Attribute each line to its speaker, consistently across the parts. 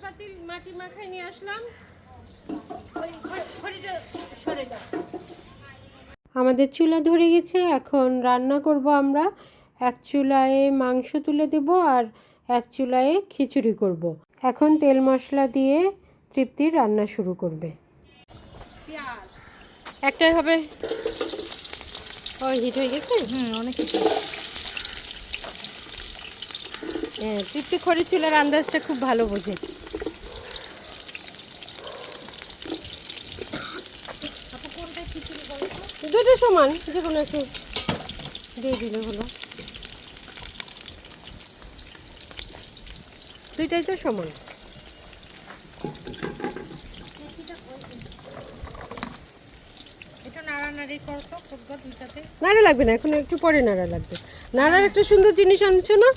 Speaker 1: পাতিল মাটি মাখায় নিয়ে আসলাম। ওই খড়িটা সরে দাও। আমাদের চুলা ধরে গেছে, এখন রান্না করব আমরা। এক চুলায় মাংস তুলে দেব আর এক চুলায় খিচুড়ি করব। এখন তেল মশলা দিয়ে তৃপ্তি রান্না শুরু করবে।
Speaker 2: পেঁয়াজ
Speaker 1: একটাই হবে। ওই হিট হয়ে গেছে।
Speaker 2: অনেক
Speaker 1: হ্যাঁ, তৃপ্তি খড়ির চুলার আন্দাজটা খুব ভালো বোঝে। দুটো সমান, যে কোনো একটু দিয়ে দিলে হলো। দুইটাই তো সমান।
Speaker 2: এটা নাড়ানাড়ি করতো দুইটাতে।
Speaker 1: নাড়া লাগবে না, এখন একটু পরে নাড়া লাগবে। নাড়ার একটা সুন্দর জিনিস আনছো না?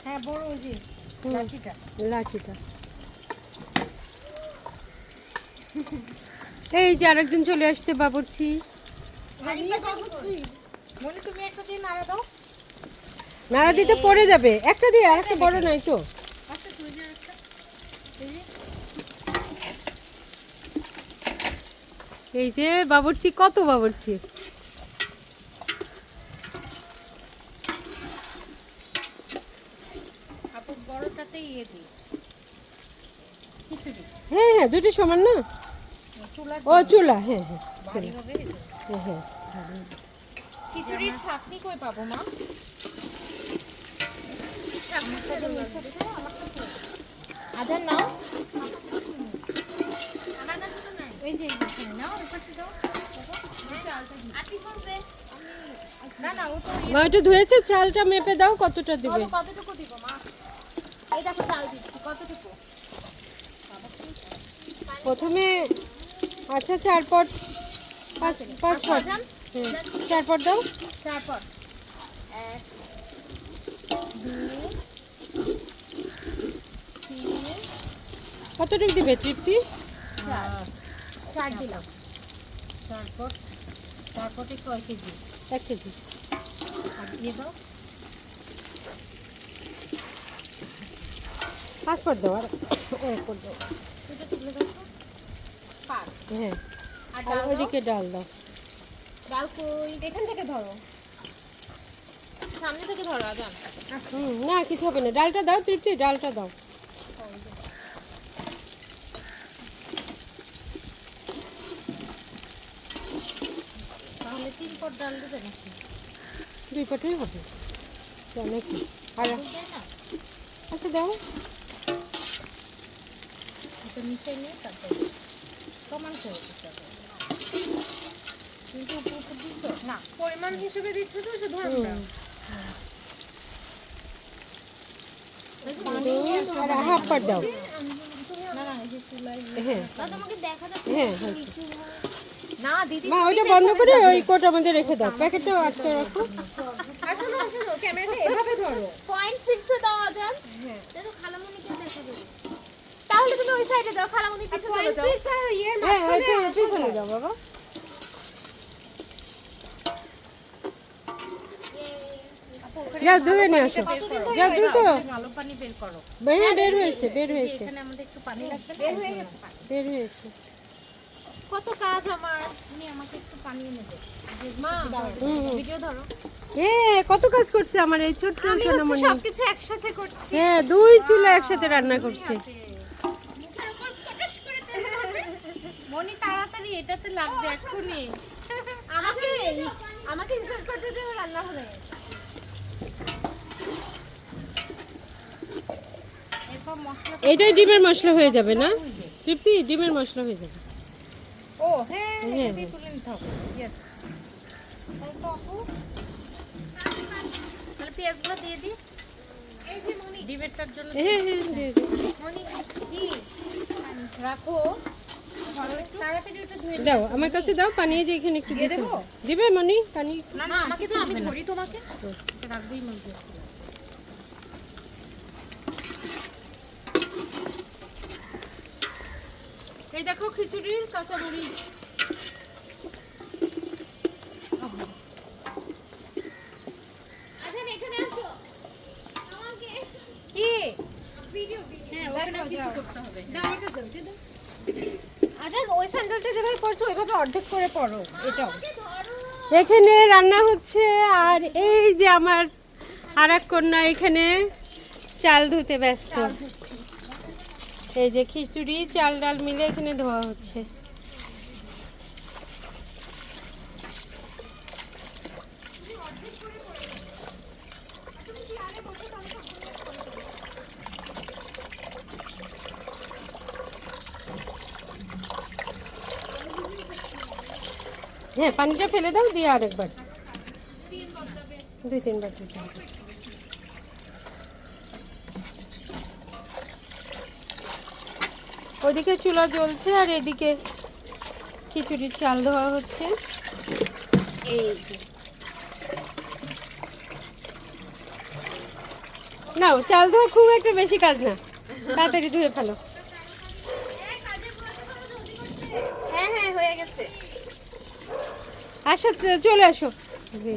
Speaker 2: হ্যাঁ, বড় ওই যে লাঠিটা।
Speaker 1: লাঠিটা। এই যে আরেকজন চলে আসছে, বাবুর্চি।
Speaker 2: মনে তুমি একটা দিয়ে নাড়া দাও।
Speaker 1: নাড়া দিতে পড়ে যাবে। একটা দিয়ে, আর একটা বড় নাই তো।
Speaker 2: আচ্ছা, তুই যে একটা
Speaker 1: এই যে বাবুর্চি, কত বাবুর্চি।
Speaker 2: আপু বড়টাতে ইয়ে দিই খিচুড়ি।
Speaker 1: হ্যাঁ হ্যাঁ, দুটো সমান না।
Speaker 2: চুলা
Speaker 1: ও চুলা, হ্যাঁ হ্যাঁ
Speaker 2: ভারী হবে।
Speaker 1: হ্যাঁ হ্যাঁ।
Speaker 2: খিচুড়ির ছাঁকনি কই পাবো মা? আধার নাও। এই যে এখানে নাও, ওই পাশে দাও। না না, ও তো
Speaker 1: মা একটু ধুয়েছে, চালটা মেপে দাও কতটা দিবে।
Speaker 2: কতটুকু দিব মা? এই দেখো চাল দিচ্ছি, কতটুকু?
Speaker 1: প্রথমে আচ্ছা 4 পট, 5 পট। হ্যাঁ, 4 পট দাও।
Speaker 2: তারপর 1 2 3
Speaker 1: কতটুকু দিবে তৃপ্তি?
Speaker 2: 4 দিলাম। তারপরে কয় কেজি?
Speaker 1: 1 কেজি।
Speaker 2: আর দিয়ে দাও।
Speaker 1: 5 পট দাও। আর 1 পট দাও।
Speaker 2: এটা তুলে দাও তো। 5।
Speaker 1: হ্যাঁ,
Speaker 2: আর
Speaker 1: আর
Speaker 2: ডাল দাও।
Speaker 1: ওইদিকে ডাল দাও।
Speaker 2: ডাল কই? এখান থেকে ধরো, সামনে থেকে ধরো। আজান
Speaker 1: না কিছু হবে না, ডালটা দাও তৃপ্তি, ডালটা দাও।
Speaker 2: তাহলে 3 পট ডাল দেবে নাকি?
Speaker 1: 2 পটেই হবে নাকি? আর
Speaker 2: দেয় না?
Speaker 1: আচ্ছা দাও।
Speaker 2: এটা মিশিয়ে নিয়ে তারপরে সমান করে দিতে হবে। কিন্তু উপর দিছো না, পরিমাণ হিসেবে দিচ্ছ তো, শুধু আমরা
Speaker 1: আর হাফ পট দাও।
Speaker 2: না না, এই যে চুলাই
Speaker 1: হ্যাঁ
Speaker 2: তোমাকে দেখা যাচ্ছে
Speaker 1: হ্যাঁ।
Speaker 2: না দিদি।
Speaker 1: মা ওইটা বন্ধ করে ওই কোটা মধ্যে রেখে দাও, প্যাকেটটাও আটকে রাখো।
Speaker 2: আসলে ক্যামেরাটা এভাবে ধরো। 0.6 এ দাও আজান। হ্যাঁ, দেখো খালামণিকে দেখা যাবে। তাহলে তুমি ওই সাইডে যাও, খালামণির পিছে চলে যাও। 0.6 আর ইয়ের
Speaker 1: হ্যাঁ একটু পিছনে যাও বাবা। যা ধুয়ে নিয়ে আসো, যা দ্রুত।
Speaker 2: ভালো পানি বের করো।
Speaker 1: বের হয়েছে, বের হয়েছে,
Speaker 2: এখানে আমাদের একটু পানি লাগবে। বের হয়ে গেছে।
Speaker 1: বের হয়েছে।
Speaker 2: কত কাজ আমার। তুমি আমাকে একটু পানি এনে দে। মা ভিডিও ধরো।
Speaker 1: কত কাজ করছে আমার এই ছোট্ট সোনামণি।
Speaker 2: সবকিছু একসাথে করছি।
Speaker 1: হ্যাঁ, 2 চুলা একসাথে রান্না করছে।
Speaker 2: মনি তাড়াতাড়ি এটাতে লাগবে এক্ষুনি। আমাকে আমাকে ইনসার্ট করতে যাও রান্না হয়ে গেছে। এরপর মশলা।
Speaker 1: এইটাই ডিমের মশলা হয়ে যাবে না তৃপ্তি? ডিমের মশলা হয়ে যাবে।
Speaker 2: ও হ্যাঁ,
Speaker 1: হ্যাঁ,
Speaker 2: এটাই তুলে নিতে হবে। ইয়েস। তাহলে আপু তাহলে পেঁয়াজগুলো দিয়ে দিই। এই যে মনি ডিমেরটার জন্য।
Speaker 1: হ্যাঁ হ্যাঁ দিয়ে দাও।
Speaker 2: মনি কি রাখো, তাড়াতাড়ি ওটা ধুয়ে
Speaker 1: দাও আমার কাছে দাও পানি, এই যে এখানে একটু দিয়ে দেবো। দিবে মনি পানি?
Speaker 2: না না, আমাকে তো আমি ধরি তোমাকে। এটা রাখবেই মনে
Speaker 1: এই দেখো খিচুড়ির কাঁচামরিচ।
Speaker 2: কি ভিডিও। হ্যাঁ, ওখানে কিছু করতে হবে।
Speaker 1: দাও আমাকে দাও, এটা দাও।
Speaker 2: আরে ওই স্যান্ডেলটা যেভাবে পরছো ওইভাবে অর্ধেক করে পরো এটাও।
Speaker 1: এখানে রান্না হচ্ছে আর এই যে আমার আরেক কন্যা এখানে চাল ধুতে ব্যস্ত। এই যে খিচুড়ি চাল ডাল মিলে এখানে ধোয়া হচ্ছে। হ্যাঁ পানিটা ফেলে দাও, দিয়ে আরেকবার 2-3 বার দিতে হবে। ওইদিকে চুলা জ্বলছে আর এদিকে খিচুড়ির চাল ধোয়া হচ্ছে। এই যে নাও, চাল ধোয়া খুব একটা বেশি কাজ না, তাড়াতাড়ি ধুয়ে ফেলো।
Speaker 2: হ্যাঁ হ্যাঁ হয়ে গেছে।
Speaker 1: আসো চলে আসো। জি।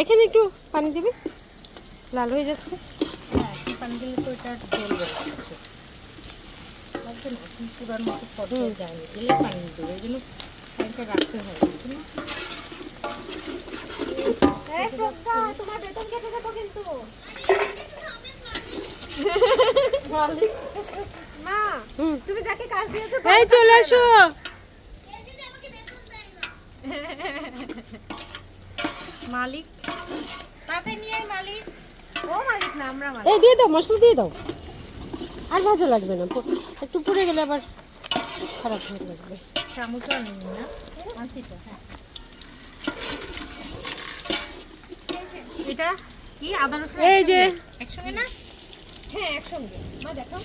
Speaker 1: এখানে একটু পানি দিবে, লাল হয়ে যাচ্ছে।
Speaker 2: হ্যাঁ পানি দিলে তো এটা জ্বলবে পুরার মতো পর্যায়ে যায়নি, দিলে পানি দেবে, এই জন্য পানিটা রাখতে হবে। তোমার বেতন কেটে দেবো কিন্তু। মা তুমি যাকে কাজ দিয়েছো
Speaker 1: এই চলে আসো।
Speaker 2: মালিক তাতে নিয়ে মালিক। ও মালিক না, আমরা মালিক।
Speaker 1: এই দিয়ে দাও, মশলা দিয়ে দাও, আর ভাজা লাগবে না, একটু পুড়ে গেলে আবার খারাপ হয়ে লাগবে।
Speaker 2: চামচ আর নিই না, আনছি তো। হ্যাঁ এটা কি আদা রসুন
Speaker 1: এই যে
Speaker 2: একসঙ্গে না? হ্যাঁ একসঙ্গে। মা দেখো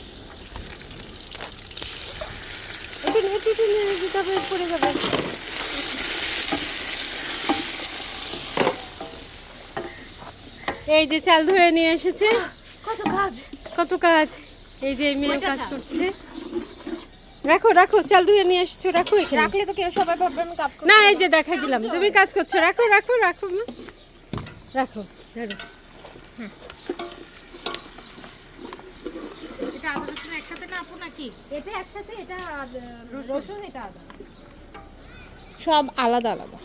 Speaker 1: একটু নিয়ে দিতে হবে, পড়ে যাবে। এই যে চাল ধুয়ে নিয়ে এসেছে।
Speaker 2: কত কাজ,
Speaker 1: কত কাজ। এই যে এই মেয়ে কাজ করছে। রাখো রাখো, চাল ধুয়ে নিয়ে এসেছো, রাখো এখানে।
Speaker 2: রাখলে তো কেউ সবাই ভাববে আমি কাজ করছি
Speaker 1: না এই যে দেখাই দিলাম তুমি কাজ করছো, রাখো রাখো রাখো মা, রাখো ধরো।
Speaker 2: এটা আদা রসুন একসাথে না আপু নাকি? এটা একসাথে, এটা রসুন, এটা আদা, সব আলাদা আলাদা।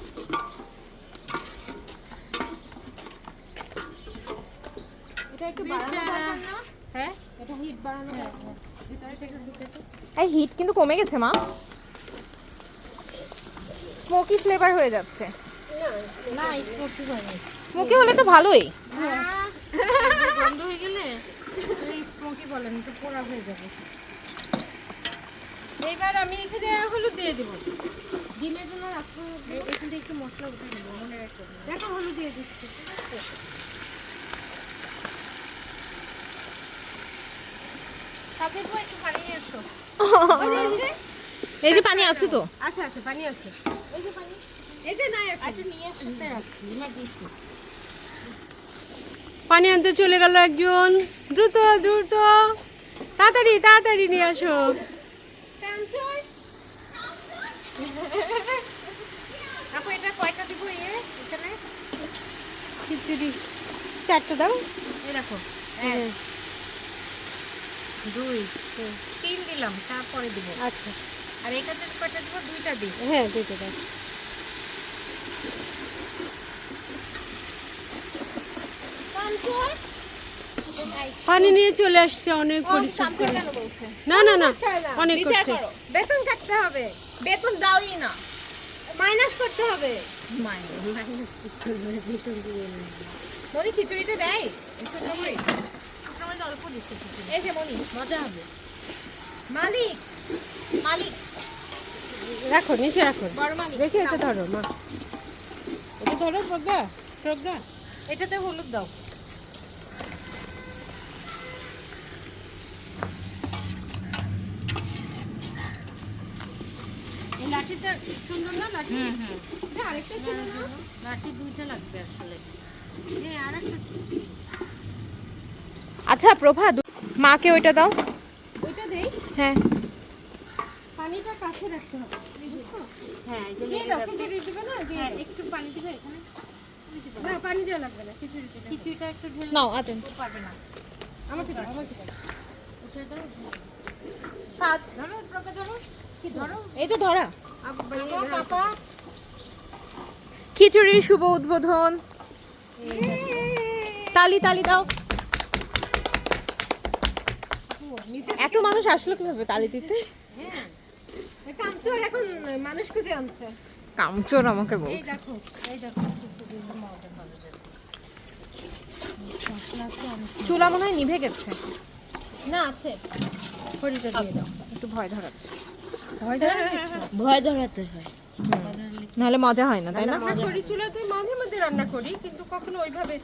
Speaker 2: এটা একটু বাড়ানো দরকার না?
Speaker 1: হ্যাঁ
Speaker 2: এটা হিট বাড়ানো দরকার। ভিতরে থেকে ঢুকে তো এই হিট কিন্তু কমে গেছে মা, স্মোকি ফ্লেভার হয়ে যাচ্ছে।
Speaker 1: না স্মোকি হয়নি,
Speaker 2: স্মোকি হলে তো ভালোই।
Speaker 1: বন্ধ হয়ে গেলে স্মোকি বলেন তো পোড়া হয়ে যাবে। এইবার আমি এখানে হলুদ দিয়ে দেবো।
Speaker 2: ডিমের জন্য রাখো, এখান থেকে একটু মশলা উঠে নেব, মনে রাখো।
Speaker 1: দেখো হলুদ দিয়ে দিচ্ছি, ঠিক আছে?
Speaker 2: সাথে একটু পানি নিয়ে এসো। এই যে পানি আছে তো?
Speaker 1: আচ্ছা আচ্ছা পানি আছে,
Speaker 2: এই যে পানি,
Speaker 1: এই যে নাই
Speaker 2: একটু নিয়ে আসতে রাখছি, ইমার্জেন্সি।
Speaker 1: পানি আনতে চলে গেল একজন। দ্রুত দ্রুত তাড়াতাড়ি তাড়াতাড়ি নিয়ে আসো।
Speaker 2: আপু এটা কয়টা দিব এখানে?
Speaker 1: খিচুড়ি 4টা দাও।
Speaker 2: এই রাখো,
Speaker 1: হ্যাঁ
Speaker 2: 2 3 দিলাম, তারপরে দিব।
Speaker 1: আচ্ছা
Speaker 2: আর এটাতে কয়টা দিব? 2টা দিই।
Speaker 1: হ্যাঁ 2টা দাও। পানি নিয়ে চলে আসছে, অনেক পরিশ্রম করে। না না না অনেক করছে।
Speaker 2: বেতন কাটতে হবে, বেতন দাওই না, মাইনাস করতে হবে। মনি খিচুড়িতে দেয় অল্প দিচ্ছে। এই যে মনি মজা হবে। মালিক মালিক
Speaker 1: রাখো নিচে রাখো,
Speaker 2: বড় মালিক
Speaker 1: দেখি এটা ধরো মা, এটা ধরো প্রজ্ঞা, প্রজ্ঞা
Speaker 2: এটাতে হলুদ দাও।
Speaker 1: এই লাঠিটা সুন্দর না? লাঠি
Speaker 2: এটা আরেকটা ছিল না?
Speaker 1: লাঠি 2টা লাগবে আসলে। হ্যাঁ আরেকটা।
Speaker 2: আচ্ছা প্রভা, মাকে ওইটা দাও।
Speaker 1: ওইটা দেই,
Speaker 2: হ্যাঁ
Speaker 1: পানিটা কাছে রাখতে হবে বুঝছো?
Speaker 2: হ্যাঁ এই যে
Speaker 1: দিয়ে
Speaker 2: লেগে
Speaker 1: দাও,
Speaker 2: যাচ্ছে।
Speaker 1: খিচুড়ি দিবে না? দিয়ে
Speaker 2: হ্যাঁ
Speaker 1: দাও।
Speaker 2: একটু পানি দিবে এখানে।
Speaker 1: না, পানি দেওয়া লাগবে না, খিচুড়ি দিলে হবে।
Speaker 2: কিছুটা একটু ঢেলে
Speaker 3: নাও আছেন
Speaker 2: ও পারবে না।
Speaker 1: আমাকে দাও, আমাকে দাও।
Speaker 2: উঠে দাও।
Speaker 3: কাজ
Speaker 2: ধরো প্রকা ধরো। কি ধরো?
Speaker 3: এই তো ধরা
Speaker 2: পাপা।
Speaker 3: খিচুড়ির শুভ উদ্বোধন তালি তালি দাও এত মানুষ আসলো কিভাবে তালি দিতে
Speaker 1: কামচোর এখন মানুষ খুঁজে আনছে।
Speaker 3: কামচোর আমাকে
Speaker 1: এই
Speaker 3: বলছে
Speaker 1: দেখো, এই দেখো।
Speaker 3: চুলা মনে হয় নিভে গেছে
Speaker 1: না, আছে। খড়িটা দিয়ে দাও।
Speaker 3: একটু ভয় ধরাচ্ছে
Speaker 2: ভয় ধরাতে হয়।
Speaker 3: নাহলে মজা হয় না তাই না
Speaker 1: আমরা খড়ি চুলাতে মাঝে মধ্যে রান্না করি, কিন্তু কখনো ওইভাবে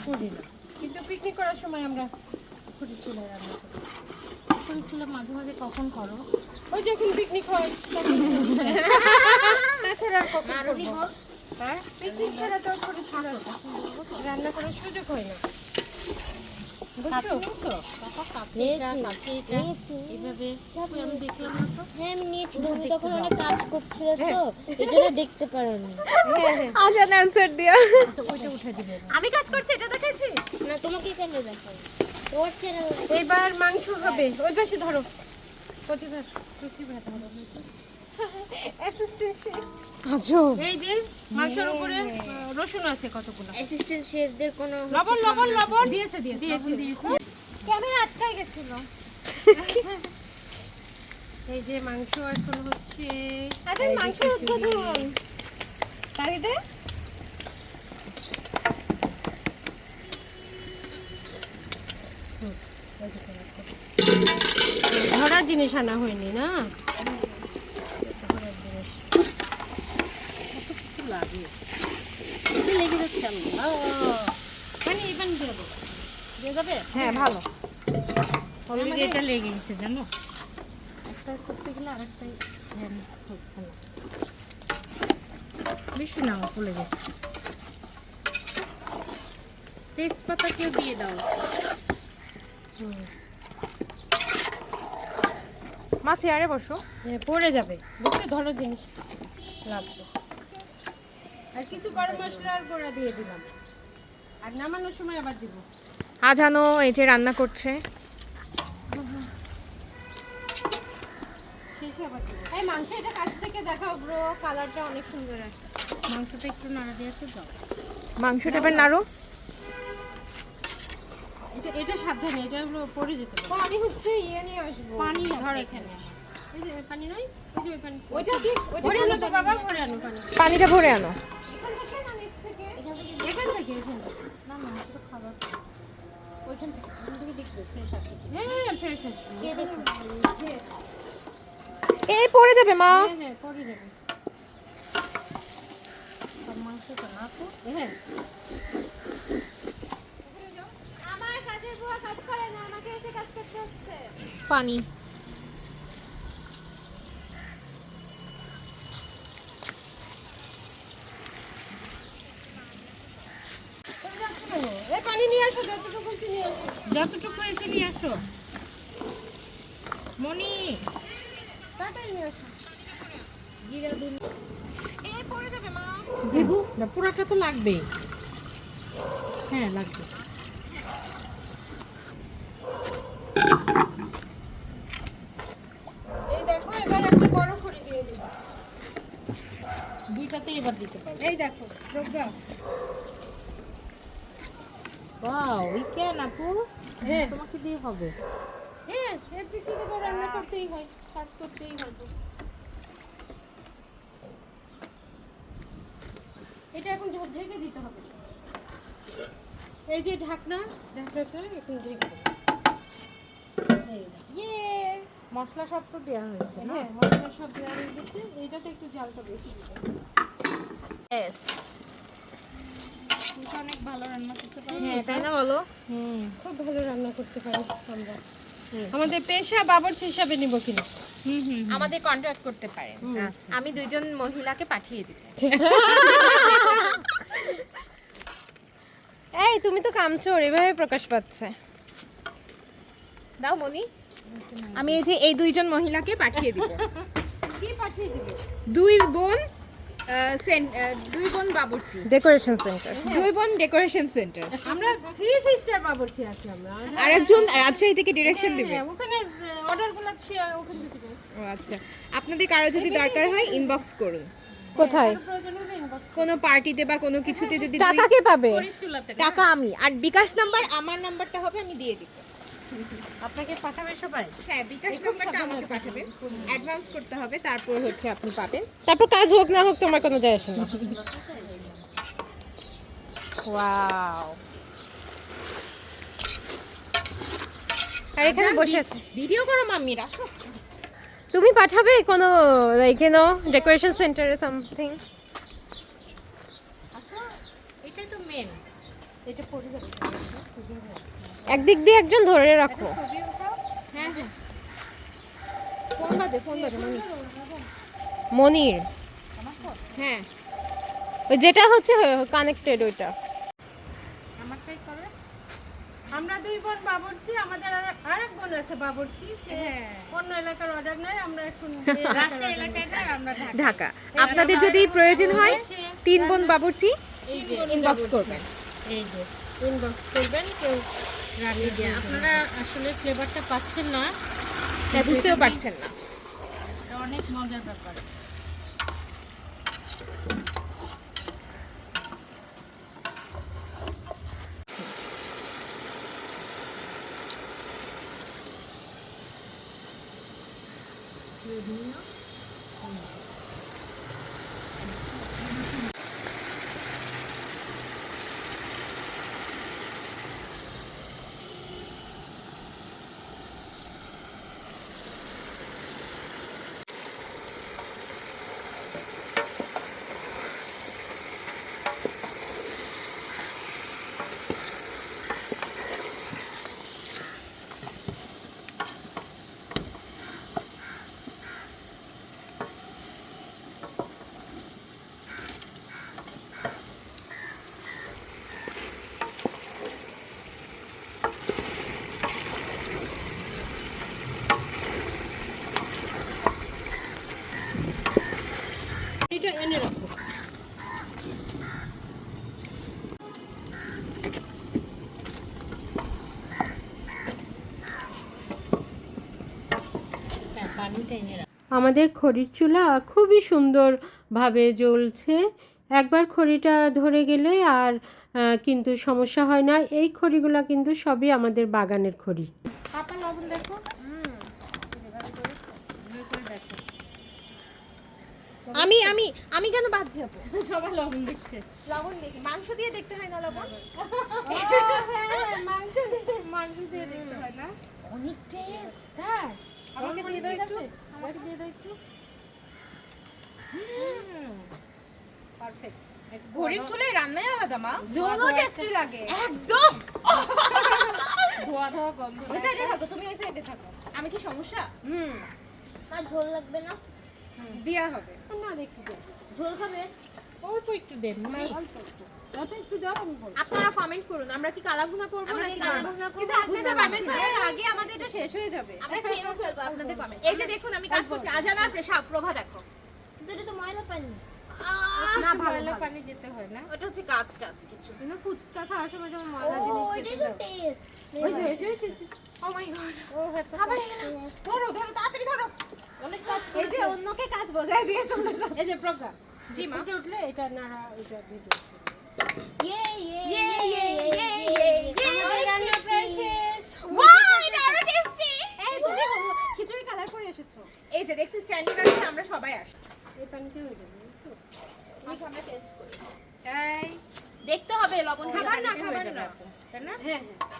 Speaker 1: করি না। কিন্তু পিকনিক করার সময় আমরা খড়ি চুলায় রান্না করি।
Speaker 2: খড়ি চুলা মাঝে মাঝে কখন করো?
Speaker 1: ওই যখন পিকনিক হয় তখন। তাছাড়া আর কখন করবো? হ্যাঁ, পিকনিক ছাড়া তো খড়ি চুলা রান্না করার সুযোগ হয় না। বুঝছো?
Speaker 2: এইভাবে আমি দেখলাম না তো।
Speaker 4: হ্যাঁ আমি নিয়েছি, তুমি তখন অনেক কাজ করছিলে তো এই জন্য দেখতে পারোনি।
Speaker 3: আজান অ্যানসার দিয়া
Speaker 2: আচ্ছা ওইটা উঠে দিবে।
Speaker 1: আমি কাজ করছি, এটা দেখেছিস?
Speaker 4: না তোমাকে কেন দেখাই, তোমার চ্যানেল
Speaker 1: এবার মাংস হবে। ওই পাশে ধরো। প্রতিভা ধরো।
Speaker 3: আজো
Speaker 1: এই যে মাংসের উপরে রসুন আছে কতগুলো।
Speaker 4: অ্যাসিস্ট্যান্ট শেফদের কোনো
Speaker 1: লবণ লবণ লবণ দিয়েছে দিয়েছে।
Speaker 4: ক্যামেরা আটকাই গেছিল।
Speaker 1: এই যে মাংস এখন হচ্ছে।
Speaker 3: আচ্ছা মাংসের উদ্বোধন তালি দে
Speaker 1: ধরার জিনিস আনা হয়নি না।
Speaker 2: লেগে যাচ্ছে আমি।
Speaker 1: মানে এই পানি দিয়ে দেবো। দিয়ে যাবে?
Speaker 3: হ্যাঁ ভালো
Speaker 2: অলরেডি এটা লেগে গেছে জানো। একটা করতে গেলে আরেকটাই ধ্যান হচ্ছে না। বেশি নাও ফুলে গেছে। তেজপাতা কেউ দিয়ে দাও।
Speaker 3: মা চেয়ারে বসো
Speaker 1: পড়ে যাবে, বুঝতে ধরো জিনিস লাগবে। আর কিছু গরম মশলার গুঁড়া দিয়ে দিলাম, আর নামানোর সময় আবার দিব।
Speaker 3: আজানো এই যে রান্না করছে
Speaker 1: শেষে আবার দিব। এই মাংস এটা কাছ থেকে দেখাও ব্রো, কালারটা অনেক সুন্দর আসছে।
Speaker 2: মাংসটা একটু নাড়া দিয়েছে যাও।
Speaker 3: মাংসটা এবার নাড়ো
Speaker 1: এটা সাবধানে, এটা হলো পড়ে যেতে পারে।
Speaker 3: আমি হচ্ছে ইয়ে নিয়ে আসবো
Speaker 1: পানি না ধর এখানে। এই যে পানি নয়, এই যে ওই পানি।
Speaker 3: ওইটা কি
Speaker 1: ভরে আনো তো বাবা, ভরে আনো পানি।
Speaker 3: পানিটা ভরে আনো
Speaker 1: এখান থেকে না নিচ থেকে? এখান থেকে, এখান থেকে।
Speaker 2: না না এটা তো খাবার।
Speaker 1: ওইখান থেকে। ওখান থেকে দেখবে ফ্রেশ আছে কি। হ্যাঁ, ফ্রেশ আছে।
Speaker 3: এই পড়ে যাবে মা
Speaker 1: হ্যাঁ, হ্যাঁ, পড়ে যাবে।
Speaker 2: সব মাংসটা না তো।
Speaker 1: হ্যাঁ।
Speaker 4: আমার কাজের বুয়া কাজ করে না, আমাকে এসে কাজ করতে হচ্ছে।
Speaker 3: পানি
Speaker 1: পড়ে যাচ্ছে কেন? এই পানি নিয়ে আসো, যতটুকু বলছি নিয়ে আসো।
Speaker 2: যতটুকু হয়েছে নিয়ে আসো। মনি
Speaker 1: তাড়াতাড়ি নিয়ে আসো।
Speaker 2: জিরা দুল
Speaker 3: এই পড়ে যাবে মা
Speaker 2: দেবো না, পুরাটা তো লাগবেই। হ্যাঁ লাগবে।
Speaker 1: এই দেখো, এবার একটা বড় খড়ি দিয়ে দিই।
Speaker 2: দুইটাতে এবার দিতে পারবে।
Speaker 1: এই দেখো, প্রজ্ঞা।
Speaker 2: ওয়াও উই ক্যান আপু।
Speaker 1: হ্যাঁ,
Speaker 2: তোমাকে দিয়ে হবে।
Speaker 1: হ্যাঁ, এর পিছনে তো রান্না করতেই হয়, কাজ করতেই হয় তো। এটা এখন ঢেকে দিতে হবে। এই যে ঢাকনাটা এখন ঢেকে দেবো। এই দেখো।
Speaker 2: ইয়ে মশলা সব তো দেওয়া হয়েছে না?
Speaker 1: হ্যাঁ, মশলা সব দেওয়া হয়ে গেছে। এইটাতে একটু ঝালটা বেশি দিতে হবে।
Speaker 3: এস
Speaker 2: তুমি তো অনেক ভালো রান্না করতে পারো।
Speaker 3: হ্যাঁ তাই না বলো
Speaker 1: খুব ভালো রান্না করতে পারি আমরা। আমাদের পেশা বাবুর্চি হিসাবে নিব কিনা?
Speaker 2: হুম হুম।
Speaker 3: আমাদের কন্ট্রাক্ট করতে পারেন
Speaker 2: আচ্ছা।
Speaker 3: আমি দুইজন মহিলাকে পাঠিয়ে দিব এই তুমি তো কামচোর এভাবে প্রকাশ পাচ্ছে দাও মনি আমি এই যে এই দুইজন মহিলাকে পাঠিয়ে দিব
Speaker 1: কি পাঠিয়ে দিবে?
Speaker 2: দুই বোন বাবুর্চি,
Speaker 3: ডেকোরেশন সেন্টার।
Speaker 2: দুই বোন ডেকোরেশন সেন্টার।
Speaker 1: আমরা 3 সিস্টার বাবুর্চি আছি আমরা।
Speaker 2: আরেকজন রাজশাহী থেকে ডিরেকশন দিবে।
Speaker 1: হ্যাঁ, ওখানে অর্ডারগুলো ওখান থেকে দেবে।
Speaker 2: ও আচ্ছা, আপনাদের কারো যদি দরকার হয় ইনবক্স করুন।
Speaker 3: কোথায়?
Speaker 1: প্রয়োজন হলে ইনবক্স
Speaker 2: কোনো পার্টিতে বা কোনো কিছুতে যদি
Speaker 3: টাকা কে পাবে?
Speaker 1: চুলাতে
Speaker 2: টাকা আমি, আর বিকাশ নাম্বার আমার নাম্বারটা হবে, আমি দিয়ে দিব।
Speaker 1: আপনাকে পাঠাবে সবাই।
Speaker 2: হ্যাঁ, বিকাশ নাম্বারটা আমাকে পাঠাবেন, অ্যাডভান্স করতে হবে, তারপর হচ্ছে আপনি পাবেন।
Speaker 3: তারপর কাজ হোক না হোক তোমার কোনো যায় আসে না। ওয়াও, আর এখানে বসে আছে।
Speaker 2: ভিডিও করো মাম্মি, আসো।
Speaker 3: তুমি পাঠাবে কোনো লাইক ডেকোরেশন সেন্টারে সামথিং?
Speaker 1: এটাই তো মেন। এটা পড়ে যাবে।
Speaker 3: একদিক দিয়ে একজন ধরে রাখো।
Speaker 2: হ্যাঁ হ্যাঁ, ফোন বাজে মামি।
Speaker 3: মনির,
Speaker 2: হ্যাঁ,
Speaker 3: ওই যেটা হচ্ছে কানেক্টেড ওইটা।
Speaker 1: আমারটাই করে। আমরা দুই বোন বাবুর্চি, আমাদের আরেক বোন আছে বাবুর্চি, সে অন্য এলাকার অর্ডার নেয়। আমরা এখন রাজশাহী এলাকায় যাই, আমরা
Speaker 2: ঢাকা। আপনাদের যদি প্রয়োজন হয় 3 বোন বাবুর্চি,
Speaker 1: এই যে
Speaker 2: ইনবক্স করবেন।
Speaker 1: এই যে ইনবক্স করবেন, কেউ রান্না দিয়ে। আপনারা আসলে ফ্লেভারটা পাচ্ছেন না,
Speaker 2: তাই বুঝতেও পারছেন না।
Speaker 1: এটা অনেক মজার ব্যাপার। এটা এনে রাখো। আমাদের খড়ির চুলা খুবই সুন্দরভাবে জ্বলছে। একবার খড়িটা ধরে গেলে আর কিন্তু সমস্যা হয় না। এই খড়িগুলো কিন্তু সবই আমাদের বাগানের খড়ি।
Speaker 2: পাপা লবণ দেখো। আমি আমি আমি কেন বাদ যাবো?
Speaker 1: সবাই লবণ দিচ্ছে।
Speaker 2: লবণ দেখি, মাংস দিয়ে দেখতে হয় না লবণ?
Speaker 1: মাংস দিয়ে দেখতে হয় না?
Speaker 2: অনেক টেস্ট।
Speaker 1: হ্যাঁ, আমাকে দিয়ে দাও একটু। আমাকে দিয়ে দাও একটু। পারফেক্ট।
Speaker 2: ঘড়ির চুলায় রান্নাই আলাদা মা।
Speaker 4: ঝোলও টেস্টি লাগে।
Speaker 2: একদম।
Speaker 1: ধোয়া ধোয়া গন্ধ।
Speaker 4: ওই সাইডে থাকো, তুমি ওই সাইডে থাকো।
Speaker 2: আমি কি সমস্যা?
Speaker 4: মা ঝোল লাগবে না?
Speaker 2: দেয়া হবে।
Speaker 1: না একটু দে।
Speaker 4: ঝোল খাবে?
Speaker 1: অল্প একটু দেন, অল্প একটু। যত একটু দাও আমি বলবো।
Speaker 2: আপনারা কমেন্ট করুন, আমরা কি কালাভুনা করব
Speaker 4: আমরা
Speaker 2: নাকি
Speaker 4: কি কালাভুনা করব?
Speaker 2: কিন্তু আপনাদের কমেন্ট করার আগে আমাদের এটা শেষ হয়ে যাবে।
Speaker 4: আমরা খেয়ে ফেলবো আপনাদের কমেন্ট।
Speaker 2: এই যে দেখুন আমি কাজ করছি, আজানা আর প্রভা দেখো।
Speaker 4: কিন্তু এটা তো ময়লা পানি।
Speaker 2: না ভালো
Speaker 1: ভালো
Speaker 2: পানি।
Speaker 1: পানি যেতে হয় না।
Speaker 2: ওটা হচ্ছে গাছ টাছ কিছু।
Speaker 1: কিন্তু ফুচকা খাওয়ার সময় যেমন
Speaker 4: ও,
Speaker 1: ময়লা জিনিস
Speaker 4: এটাই
Speaker 1: খেতে
Speaker 4: তো
Speaker 1: দাও।
Speaker 4: টেস্ট।
Speaker 1: ওই যে, ওই যে, ওই যে।
Speaker 2: ও মাই গড।
Speaker 1: ও হয়তো
Speaker 2: খাবার ধরো ধরো তাড়াতাড়ি ধরো।
Speaker 4: অনেক কাজ
Speaker 2: এই যে
Speaker 4: করেছে।
Speaker 2: অন্যকে কাজ বোঝায় দিয়ে চলে যাও।
Speaker 1: এই যে প্রজ্ঞা।
Speaker 2: জি মা।
Speaker 1: ফুটে উঠলে এটা নাড়া, এটা দিয়ে দাও।
Speaker 4: ইয়ে ইয়ে
Speaker 2: ইয়ে, ইয়ে, ইয়ে, ইয়ে,
Speaker 1: আমাদের রান্না প্রায় শেষ।
Speaker 2: ওয়াও, এটা আরো টেস্টি।
Speaker 1: এই তুমি খিচুড়ি কালার করে এসেছো।
Speaker 2: এই যে দেখছি স্ট্যান্ডিং আছে, আমরা সবাই আসি।
Speaker 1: এই পানিতে হয়ে যাবে, বুঝছো?
Speaker 2: আচ্ছা আমরা টেস্ট করি। এই দেখতে হবে লবণ খাবার না, খাবার না।
Speaker 1: তাই না? হ্যাঁ, হ্যাঁ।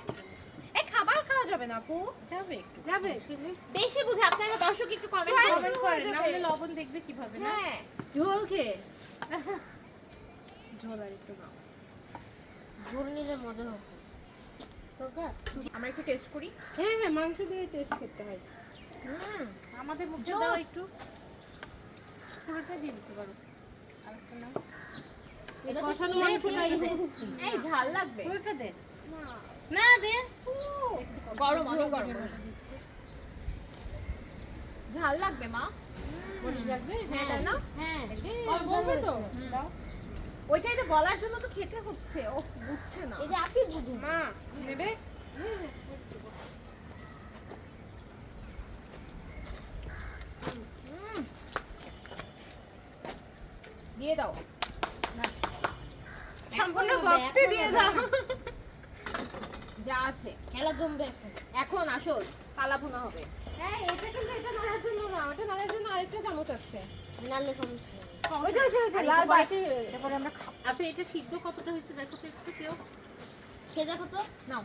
Speaker 2: এই খাবার খাওয়া যাবে না আপু।
Speaker 1: যাবে একটু। যাবে খেলে।
Speaker 2: বেশি বুঝে আপনারা দর্শক একটু কমেন্ট
Speaker 1: কমেন্ট করেন, না হলে লবণ দেখবে কিভাবে না?
Speaker 2: হ্যাঁ,
Speaker 4: ঝোল খেয়ে।
Speaker 1: ঝোল আর একটু দাও।
Speaker 4: ঝোল নিলে মজা হবে।
Speaker 1: প্রজ্ঞা?
Speaker 2: আমরা একটু টেস্ট করি।
Speaker 1: হ্যাঁ, হ্যাঁ, মাংস দিয়ে টেস্ট করতে হয়। আমাদের মুখে দাও একটু। পুরোটা দিয়ে দিতে পারো। আরেকটা নাও। এই
Speaker 4: এটা তো
Speaker 1: কষানো
Speaker 4: কি
Speaker 1: মাংসটা
Speaker 4: হয়েছে?
Speaker 2: এই ঝাল লাগবে।
Speaker 1: পুরোটা দে।
Speaker 2: না দে। গরম অনেক গরম।
Speaker 1: দিচ্ছে।
Speaker 2: ঝাল লাগবে মা।
Speaker 1: মরিচ লাগবে?
Speaker 2: হ্যাঁ তাই না?
Speaker 3: হ্যাঁ
Speaker 1: বলবে তো?
Speaker 2: ওইটাই তো বলার জন্য তো খেতে হচ্ছে। ও বুঝছে না।
Speaker 3: এই যে আপনি বুঝুন
Speaker 1: মা নেবে?
Speaker 2: দিয়ে দাও। সম্পূর্ণ
Speaker 3: এখন
Speaker 2: বক্সে
Speaker 3: হবে,
Speaker 2: দিয়ে
Speaker 3: এখন
Speaker 2: দাও। যা আছে
Speaker 3: খেলা জমবে এখন
Speaker 2: এখন আসো কালাভুনা হবে।
Speaker 1: হ্যাঁ, এটা কিন্তু এটা নাড়ার জন্য না, ওটা নাড়ার জন্য আরেকটা চামচ আছে।
Speaker 3: নালে সমস্যা নেই।
Speaker 2: ওই যে
Speaker 1: আর
Speaker 2: লাল
Speaker 1: এটা
Speaker 2: বাটি।
Speaker 1: পরে- এটা পরে আমরা খাবো।
Speaker 2: আচ্ছা এটা সিদ্ধ কতটা হয়েছে দেখো তো একটু কেউ।
Speaker 3: খেয়ে দেখো তো
Speaker 2: নাও।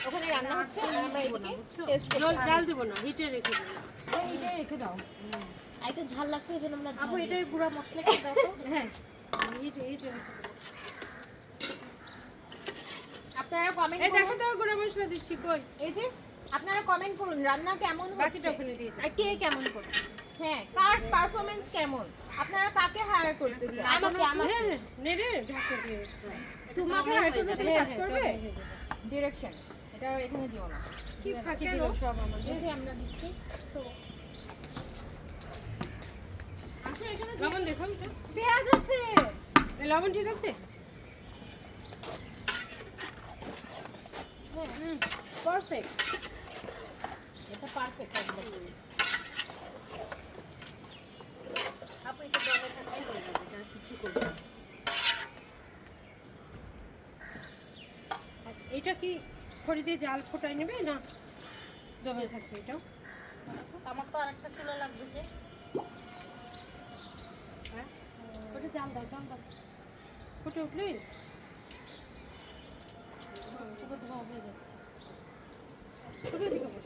Speaker 2: ওখানে রান্না হচ্ছে আর আমরা এদিকে টেস্ট
Speaker 1: জল
Speaker 2: করছি।
Speaker 1: জাল দেবো না, হিটে রেখে দেবো।
Speaker 2: এইটা রেখে দাও।
Speaker 3: আর একটু ঝাল লাগতো এই জন্য আমরা ঝাল
Speaker 2: আপু
Speaker 3: দিই।
Speaker 2: এটার গুঁড়া মশলা কি দাও তো?
Speaker 1: হ্যাঁ, হিটে রেখে দেবো।
Speaker 2: আপনারা কমেন্ট
Speaker 1: এই দেখো
Speaker 2: করুন।
Speaker 1: তো গুঁড়া মশলা দিচ্ছি কই?
Speaker 2: এই যে আপনারা কমেন্ট করুন রান্না কেমন
Speaker 1: বাকিটা
Speaker 2: হচ্ছে
Speaker 1: ওখানে দিয়ে দাও।
Speaker 2: আর কে কেমন করে। হ্যাঁ কার পারফরম্যান্স কেমন, আপনারা কাকে হায়ার করতে চান?
Speaker 3: আমাকে আমাকে
Speaker 1: হ্যাঁ, নেড়ে ঢাকা দিয়ে দাও।
Speaker 2: তোমাকে
Speaker 1: এটা
Speaker 2: hire করবে, তুমি
Speaker 1: হ্যাঁ,
Speaker 2: কাজ
Speaker 1: হ্যাঁ,
Speaker 2: করবে?
Speaker 1: এটা হয়ে যাবে।
Speaker 2: ডিরেকশন এটা এখানে দিও না।
Speaker 1: কি ফাঁকি
Speaker 2: কেন?
Speaker 1: দিল সব আমাদের।
Speaker 2: দেখে আমরা দিচ্ছি। আসো এখানে
Speaker 1: লবণ দেখো এটা।
Speaker 2: পেঁয়াজ আছে।
Speaker 1: এই লবণ ঠিক আছে?
Speaker 2: পারফেক্ট। এটা পারফেক্ট একদম। আপনি এটা দমে থাকাই হয়ে যাবে, এটা আর কিছু করবে না।
Speaker 1: আর এটা কি খড়ি দিয়ে জাল ফোটাই নেবে না দমে থাকবে এটাও?
Speaker 2: আমার তো আরেকটা চুলা লাগবে যে।
Speaker 1: হ্যাঁ, ওটা জাল দাও, জাল দাও। ফুটে উঠলেই
Speaker 3: ধোয়া ধোয়া হয়ে যাচ্ছে
Speaker 1: ফুটে দিকে বসো।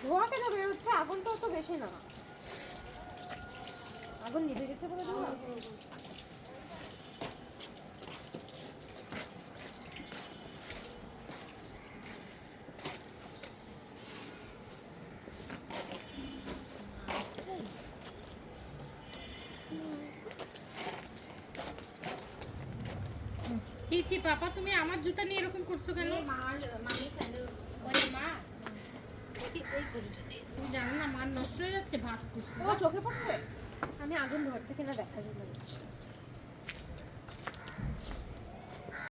Speaker 2: ধোয়া কেন বের হচ্ছে? আগুনটা তো বেশি না। আগুন নিভে গেছে বলে ধোয়া?
Speaker 1: ছি ছি পাপা, তুমি আমার জুতা নিয়ে এরকম করছো কেন?
Speaker 2: মামি স্যান্ডেল।
Speaker 1: ওরে মা, তুমি জানো না মার নষ্ট হয়ে যাচ্ছে, ভাস করছে।
Speaker 2: ও চোখে পড়ছে?
Speaker 1: আমি আগুন ধরছে কিনা দেখার জন্য